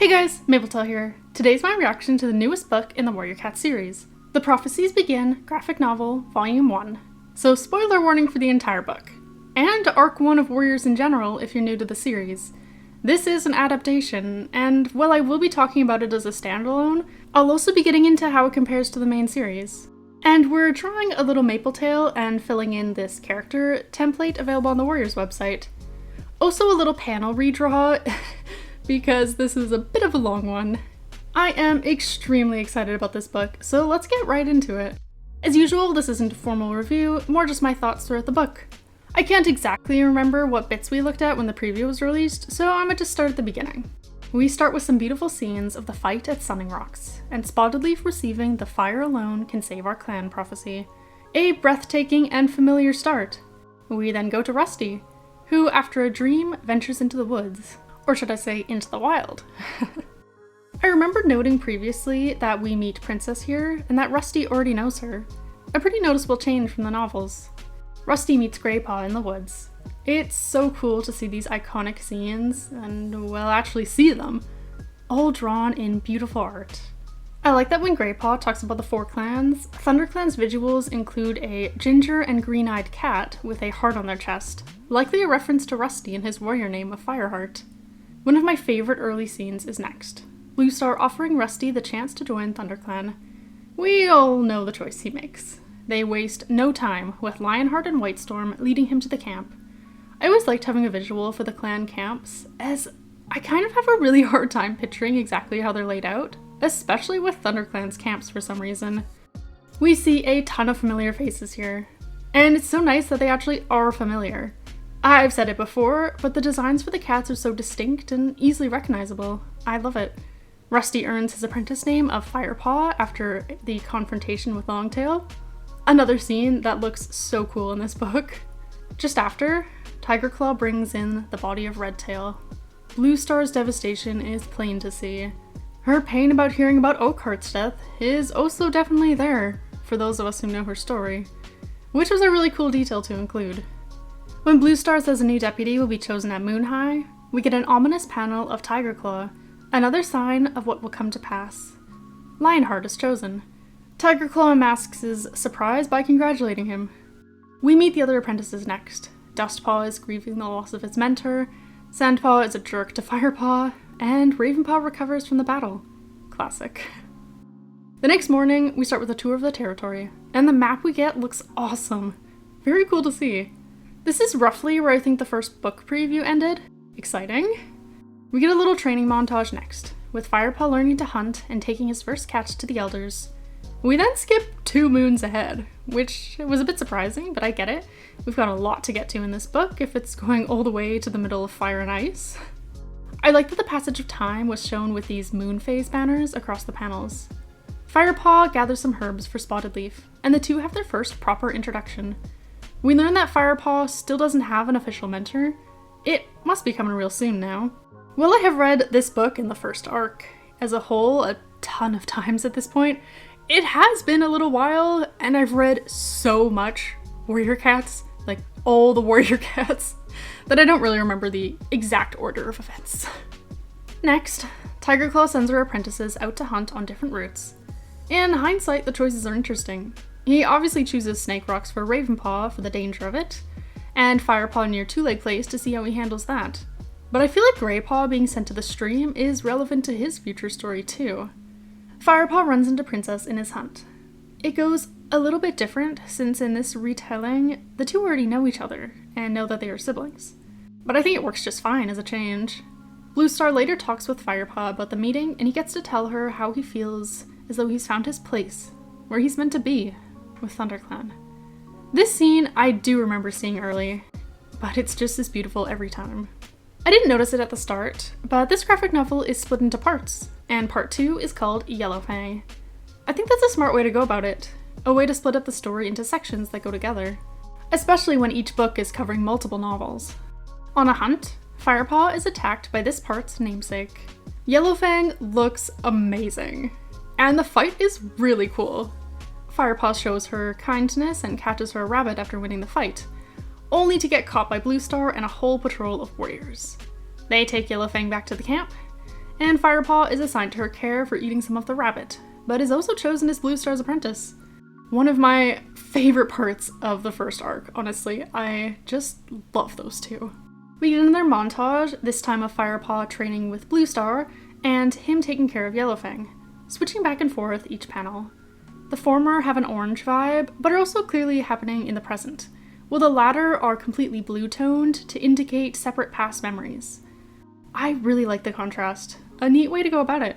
Hey guys, Mapletail here. Today's my reaction to the newest book in the Warrior Cat series, the Prophecies Begin graphic novel, Volume 1. So spoiler warning for the entire book. And Arc 1 of Warriors in general if you're new to the series. This is an adaptation, and while I will be talking about it as a standalone, I'll also be getting into how it compares to the main series. And we're drawing a little Mapletail and filling in this character template available on the Warriors website. Also a little panel redraw, because this is a bit of a long one. I am extremely excited about this book, so let's get right into it. As usual, this isn't a formal review, more just my thoughts throughout the book. I can't exactly remember what bits we looked at when the preview was released, so I'm gonna just start at the beginning. We start with some beautiful scenes of the fight at Sunning Rocks, and Spotted Leaf receiving the fire alone can save our clan prophecy. A breathtaking and familiar start. We then go to Rusty, who, after a dream, ventures into the woods. Or should I say, into the wild. I remember noting previously that we meet Princess here, and that Rusty already knows her. A pretty noticeable change from the novels. Rusty meets Greypaw in the woods. It's so cool to see these iconic scenes, and, well, actually see them, all drawn in beautiful art. I like that when Greypaw talks about the four clans, ThunderClan's visuals include a ginger and green-eyed cat with a heart on their chest, likely a reference to Rusty and his warrior name of Fireheart. One of my favorite early scenes is next. Bluestar offering Rusty the chance to join ThunderClan. We all know the choice he makes. They waste no time, with Lionheart and Whitestorm leading him to the camp. I always liked having a visual for the clan camps, as I kind of have a really hard time picturing exactly how they're laid out, especially with ThunderClan's camps for some reason. We see a ton of familiar faces here, and it's so nice that they actually are familiar. I've said it before, but the designs for the cats are so distinct and easily recognizable. I love it. Rusty earns his apprentice name of Firepaw after the confrontation with Longtail. Another scene that looks so cool in this book. Just after, Tigerclaw brings in the body of Redtail. Bluestar's devastation is plain to see. Her pain about hearing about Oakheart's death is also definitely there, for those of us who know her story, which was a really cool detail to include. When Bluestar says a new deputy will be chosen at Moon High, we get an ominous panel of Tigerclaw, another sign of what will come to pass. Lionheart is chosen. Tigerclaw masks his surprise by congratulating him. We meet the other apprentices next. Dustpaw is grieving the loss of his mentor, Sandpaw is a jerk to Firepaw, and Ravenpaw recovers from the battle. Classic. The next morning, we start with a tour of the territory, and the map we get looks awesome. Very cool to see. This is roughly where I think the first book preview ended. Exciting. We get a little training montage next, with Firepaw learning to hunt and taking his first catch to the elders. We then skip 2 moons ahead, which was a bit surprising, but I get it. We've got a lot to get to in this book if it's going all the way to the middle of Fire and Ice. I like that the passage of time was shown with these moon phase banners across the panels. Firepaw gathers some herbs for Spotted Leaf, and the two have their first proper introduction. We learn that Firepaw still doesn't have an official mentor. It must be coming real soon now. While I have read this book in the first arc as a whole a ton of times at this point, it has been a little while, and I've read so much Warrior Cats, like all the Warrior Cats, that I don't really remember the exact order of events. Next, Tigerclaw sends her apprentices out to hunt on different routes. In hindsight, the choices are interesting. He obviously chooses Snake Rocks for Ravenpaw for the danger of it, and Firepaw near Two Leg Place to see how he handles that. But I feel like Greypaw being sent to the stream is relevant to his future story too. Firepaw runs into Princess in his hunt. It goes a little bit different since in this retelling, the two already know each other and know that they are siblings. But I think it works just fine as a change. Bluestar later talks with Firepaw about the meeting, and he gets to tell her how he feels as though he's found his place, where he's meant to be, with ThunderClan. This scene I do remember seeing early, but it's just as beautiful every time. I didn't notice it at the start, but this graphic novel is split into parts, and part 2 is called Yellow Fang. I think that's a smart way to go about it, a way to split up the story into sections that go together, especially when each book is covering multiple novels. On a hunt, Firepaw is attacked by this part's namesake. Yellow Fang looks amazing, and the fight is really cool. Firepaw shows her kindness and catches her a rabbit after winning the fight, only to get caught by Bluestar and a whole patrol of warriors. They take Yellow Fang back to the camp, and Firepaw is assigned to her care for eating some of the rabbit, but is also chosen as Bluestar's apprentice. One of my favorite parts of the first arc, honestly. I just love those two. We get another montage, this time of Firepaw training with Bluestar, and him taking care of Yellowfang, switching back and forth each panel. The former have an orange vibe, but are also clearly happening in the present, while the latter are completely blue-toned to indicate separate past memories. I really like the contrast. A neat way to go about it.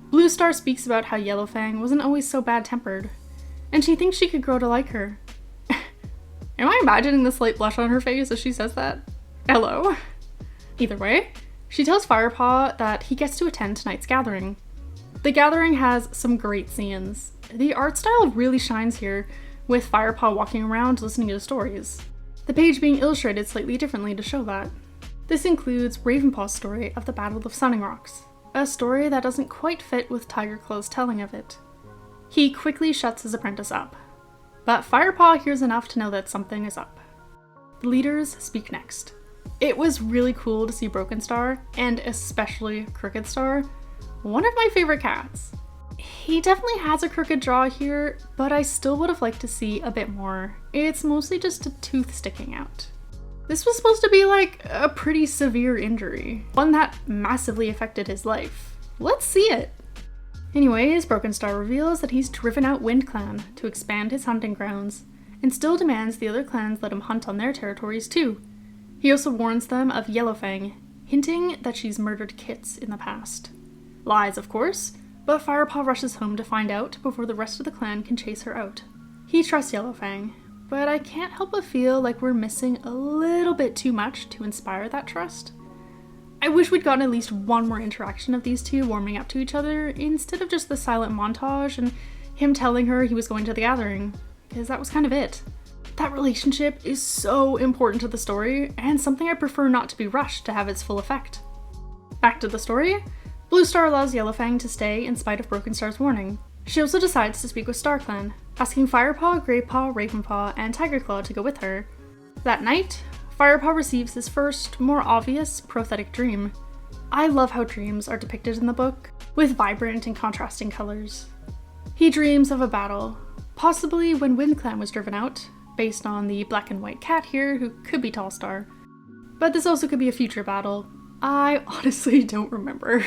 Bluestar speaks about how Yellowfang wasn't always so bad-tempered, and she thinks she could grow to like her. Am I imagining the slight blush on her face as she says that? Hello? Either way, she tells Firepaw that he gets to attend tonight's gathering. The gathering has some great scenes. The art style really shines here, with Firepaw walking around listening to stories. The page being illustrated slightly differently to show that. This includes Ravenpaw's story of the Battle of Sunning Rocks, a story that doesn't quite fit with Tigerclaw's telling of it. He quickly shuts his apprentice up, but Firepaw hears enough to know that something is up. The leaders speak next. It was really cool to see Broken Star, and especially Crooked Star, one of my favorite cats. He definitely has a crooked jaw here, but I still would have liked to see a bit more. It's mostly just a tooth sticking out. This was supposed to be like a pretty severe injury, one that massively affected his life. Let's see it! Anyways, Broken Star reveals that he's driven out WindClan to expand his hunting grounds, and still demands the other clans let him hunt on their territories too. He also warns them of Yellowfang, hinting that she's murdered kits in the past. Lies, of course, but Firepaw rushes home to find out before the rest of the clan can chase her out. He trusts Yellowfang, but I can't help but feel like we're missing a little bit too much to inspire that trust. I wish we'd gotten at least one more interaction of these two warming up to each other instead of just the silent montage and him telling her he was going to the gathering, because that was kind of it. That relationship is so important to the story, and something I prefer not to be rushed to have its full effect. Back to the story, Bluestar allows Yellowfang to stay in spite of Broken Star's warning. She also decides to speak with StarClan, asking Firepaw, Greypaw, Ravenpaw, and Tigerclaw to go with her. That night, Firepaw receives his first, more obvious, prophetic dream. I love how dreams are depicted in the book, with vibrant and contrasting colors. He dreams of a battle, possibly when WindClan was driven out, based on the black and white cat here who could be Tallstar. But this also could be a future battle. I honestly don't remember.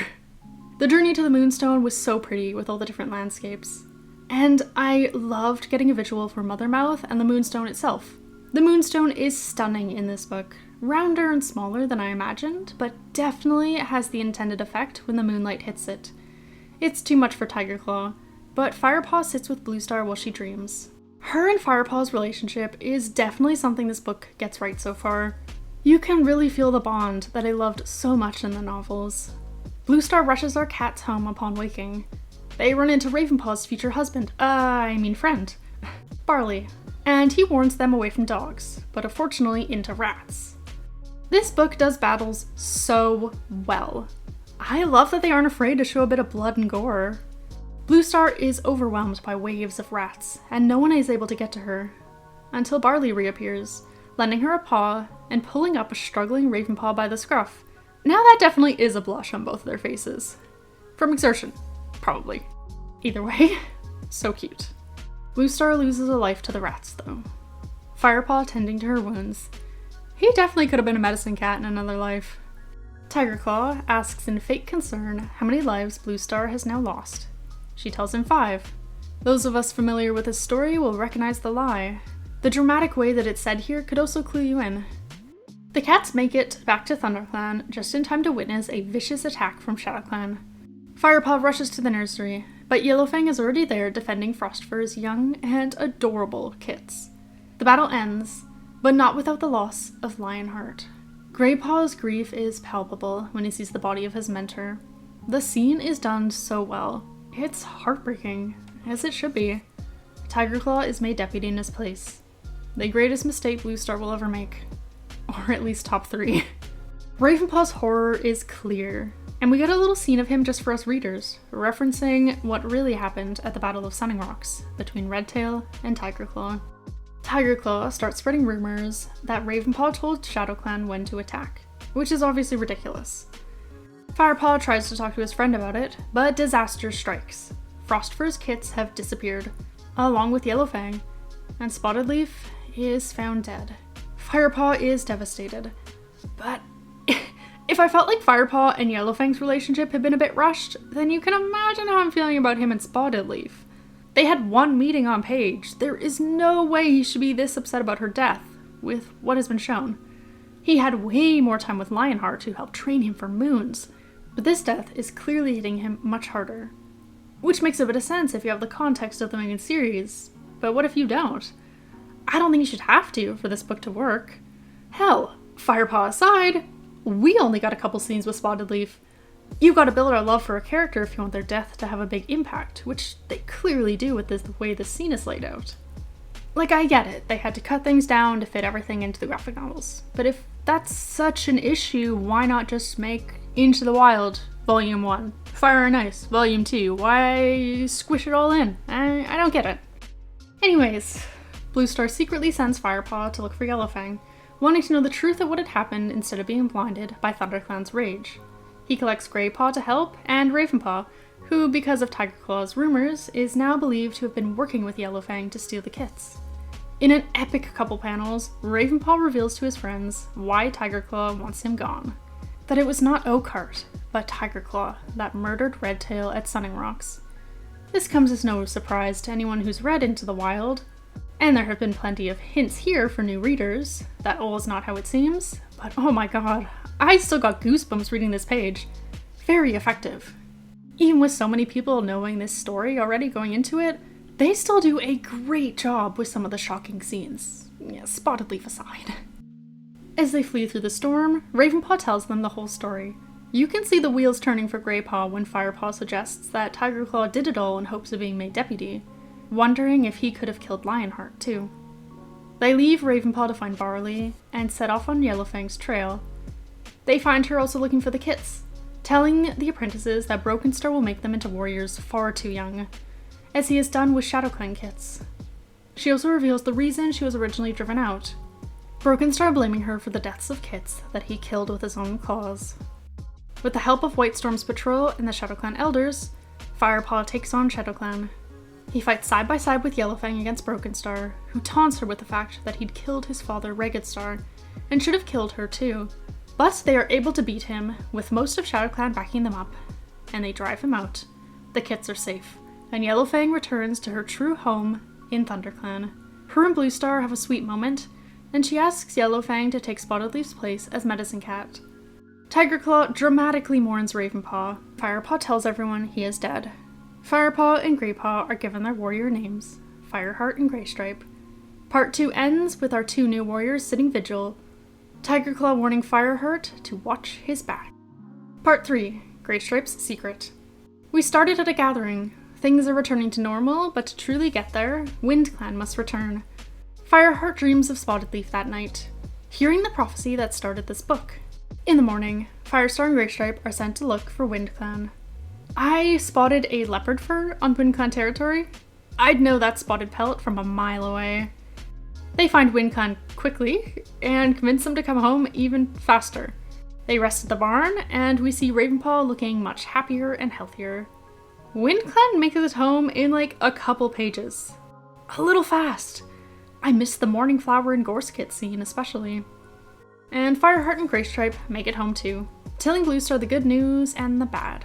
The journey to the Moonstone was so pretty with all the different landscapes. And I loved getting a visual for Mothermouth and the Moonstone itself. The Moonstone is stunning in this book, rounder and smaller than I imagined, but definitely has the intended effect when the moonlight hits it. It's too much for Tigerclaw, but Firepaw sits with Bluestar while she dreams. Her and Firepaw's relationship is definitely something this book gets right so far. You can really feel the bond that I loved so much in the novels. Bluestar rushes our cats home upon waking. They run into Ravenpaw's future husband, friend, Barley, and he warns them away from dogs, but unfortunately into rats. This book does battles so well. I love that they aren't afraid to show a bit of blood and gore. Bluestar is overwhelmed by waves of rats, and no one is able to get to her, until Barley reappears, lending her a paw and pulling up a struggling Ravenpaw by the scruff. Now that definitely is a blush on both of their faces. From exertion, probably. Either way, so cute. Bluestar loses a life to the rats, though. Firepaw tending to her wounds. He definitely could have been a medicine cat in another life. Tigerclaw asks in fake concern how many lives Bluestar has now lost. She tells him 5. Those of us familiar with his story will recognize the lie. The dramatic way that it's said here could also clue you in. The cats make it back to ThunderClan just in time to witness a vicious attack from ShadowClan. Firepaw rushes to the nursery, but Yellowfang is already there defending Frostfur's young and adorable kits. The battle ends, but not without the loss of Lionheart. Greypaw's grief is palpable when he sees the body of his mentor. The scene is done so well. It's heartbreaking, as it should be. Tigerclaw is made deputy in his place. The greatest mistake Bluestar will ever make. Or at least top 3. Ravenpaw's horror is clear, and we get a little scene of him just for us readers, referencing what really happened at the Battle of Sunning Rocks between Redtail and Tigerclaw. Tigerclaw starts spreading rumors that Ravenpaw told ShadowClan when to attack, which is obviously ridiculous. Firepaw tries to talk to his friend about it, but disaster strikes. Frostfur's kits have disappeared, along with Yellowfang, and Spotted Leaf is found dead. Firepaw is devastated, but if I felt like Firepaw and Yellowfang's relationship had been a bit rushed, then you can imagine how I'm feeling about him and Spotted Leaf. They had one meeting on page. There is no way he should be this upset about her death, with what has been shown. He had way more time with Lionheart to help train him for moons, but this death is clearly hitting him much harder. Which makes a bit of sense if you have the context of the main series, but what if you don't? I don't think you should have to for this book to work. Hell, Firepaw aside, we only got a couple scenes with Spotted Leaf. You've got to build our love for a character if you want their death to have a big impact, which they clearly do with the way the scene is laid out. Like, I get it, they had to cut things down to fit everything into the graphic novels, but if that's such an issue, why not just make Into the Wild Volume 1, Fire and Ice Volume 2, why squish it all in? I don't get it. Anyways, Bluestar secretly sends Firepaw to look for Yellowfang, wanting to know the truth of what had happened instead of being blinded by ThunderClan's rage. He collects Greypaw to help, and Ravenpaw, who, because of Tigerclaw's rumors, is now believed to have been working with Yellowfang to steal the kits. In an epic couple panels, Ravenpaw reveals to his friends why Tigerclaw wants him gone. That it was not Oakheart, but Tigerclaw that murdered Redtail at Sunning Rocks. This comes as no surprise to anyone who's read Into the Wild, and there have been plenty of hints here for new readers that all is not how it seems, but oh my god, I still got goosebumps reading this page. Very effective. Even with so many people knowing this story already going into it, they still do a great job with some of the shocking scenes. Yeah, Spotted Leaf aside. As they flee through the storm, Ravenpaw tells them the whole story. You can see the wheels turning for Greypaw when Firepaw suggests that Tigerclaw did it all in hopes of being made deputy, wondering if he could have killed Lionheart too. They leave Ravenpaw to find Barley, and set off on Yellowfang's trail. They find her also looking for the kits, telling the apprentices that Brokenstar will make them into warriors far too young, as he has done with ShadowClan kits. She also reveals the reason she was originally driven out, Brokenstar blaming her for the deaths of kits that he killed with his own claws. With the help of Whitestorm's patrol and the ShadowClan elders, Firepaw takes on ShadowClan. He fights side by side with Yellowfang against Brokenstar, who taunts her with the fact that he'd killed his father Ragedstar, and should have killed her too. But they are able to beat him, with most of ShadowClan backing them up, and they drive him out. The kits are safe, and Yellowfang returns to her true home in ThunderClan. Her and Bluestar have a sweet moment, and she asks Yellowfang to take Spotted Leaf's place as Medicine Cat. Tigerclaw dramatically mourns Ravenpaw. Firepaw tells everyone he is dead. Firepaw and Greypaw are given their warrior names, Fireheart and Greystripe. Part 2 ends with our two new warriors sitting vigil, Tigerclaw warning Fireheart to watch his back. Part 3, Greystripe's Secret. We started at a gathering. Things are returning to normal, but to truly get there, WindClan must return. Fireheart dreams of Spotted Leaf that night, hearing the prophecy that started this book. In the morning, Firestar and Greystripe are sent to look for WindClan. I spotted a leopard fur on WindClan territory. I'd know that spotted pelt from a mile away. They find WindClan quickly and convince them to come home even faster. They rest at the barn, and we see Ravenpaw looking much happier and healthier. WindClan makes it home in like a couple pages. A little fast. I missed the Morning Flower and Gorse Kit scene especially. And Fireheart and Greystripe make it home too, telling Bluestar the good news and the bad.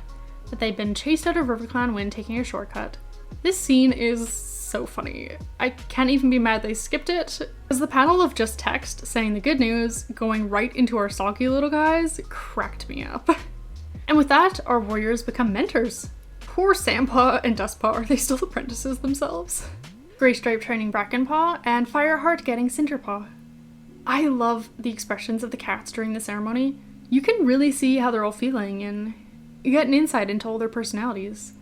That they've been chased out of RiverClan when taking a shortcut. This scene is so funny. I can't even be mad they skipped it, because the panel of just text saying the good news going right into our soggy little guys cracked me up. And with that, our warriors become mentors. Poor Sandpaw and Dustpaw, are they still apprentices themselves? Greystripe training Brackenpaw, and Fireheart getting Cinderpaw. I love the expressions of the cats during the ceremony. You can really see how they're all feeling, and you get an insight into all their personalities.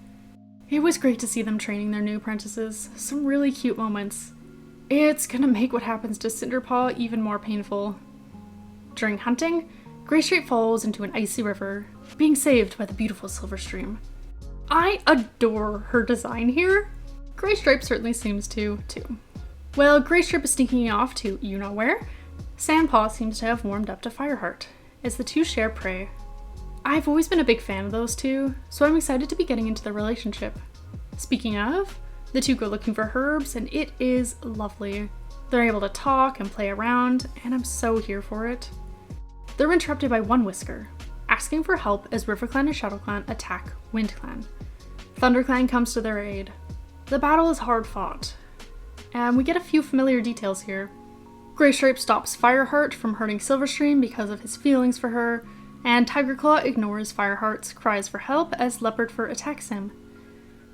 It was great to see them training their new apprentices. Some really cute moments. It's gonna make what happens to Cinderpaw even more painful. During hunting, Greystripe falls into an icy river, being saved by the beautiful silver stream. I adore her design here. Greystripe certainly seems to, too. While Greystripe is sneaking off to you-know-where, Sandpaw seems to have warmed up to Fireheart, as the two share prey. I've always been a big fan of those two, so I'm excited to be getting into their relationship. Speaking of, the two go looking for herbs, and it is lovely. They're able to talk and play around, and I'm so here for it. They're interrupted by one Whisker, asking for help as RiverClan and ShadowClan attack WindClan. ThunderClan comes to their aid. The battle is hard fought, and we get a few familiar details here. Greystripe stops Fireheart from hurting Silverstream because of his feelings for her, and Tigerclaw ignores Fireheart's cries for help as Leopardfur attacks him.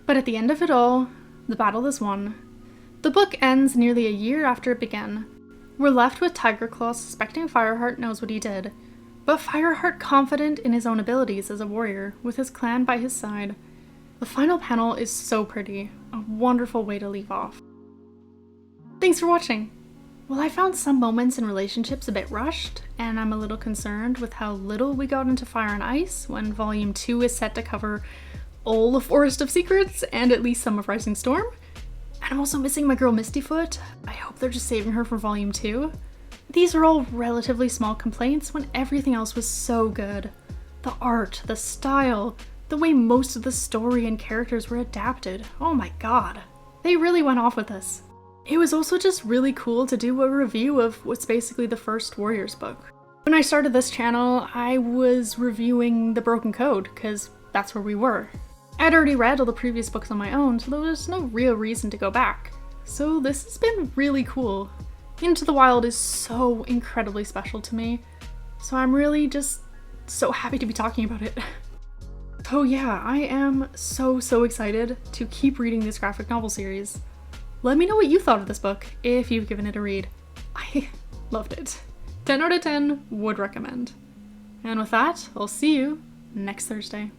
But at the end of it all, the battle is won. The book ends nearly a year after it began. We're left with Tigerclaw suspecting Fireheart knows what he did, but Fireheart confident in his own abilities as a warrior, with his clan by his side. The final panel is so pretty, a wonderful way to leave off. Thanks for watching! Well, I found some moments in relationships a bit rushed, and I'm a little concerned with how little we got into Fire and Ice when Volume 2 is set to cover all the Forest of Secrets and at least some of Rising Storm. And I'm also missing my girl Mistyfoot. I hope they're just saving her for Volume 2. These are all relatively small complaints when everything else was so good. The art, the style, the way most of the story and characters were adapted. Oh my god. They really went off with this. It was also just really cool to do a review of what's basically the first Warriors book. When I started this channel, I was reviewing The Broken Code, because that's where we were. I'd already read all the previous books on my own, so there was no real reason to go back. So this has been really cool. Into the Wild is so incredibly special to me, so I'm really just so happy to be talking about it. Oh yeah, I am so excited to keep reading this graphic novel series. Let me know what you thought of this book, if you've given it a read. I loved it. 10 out of 10, would recommend. And with that, I'll see you next Thursday.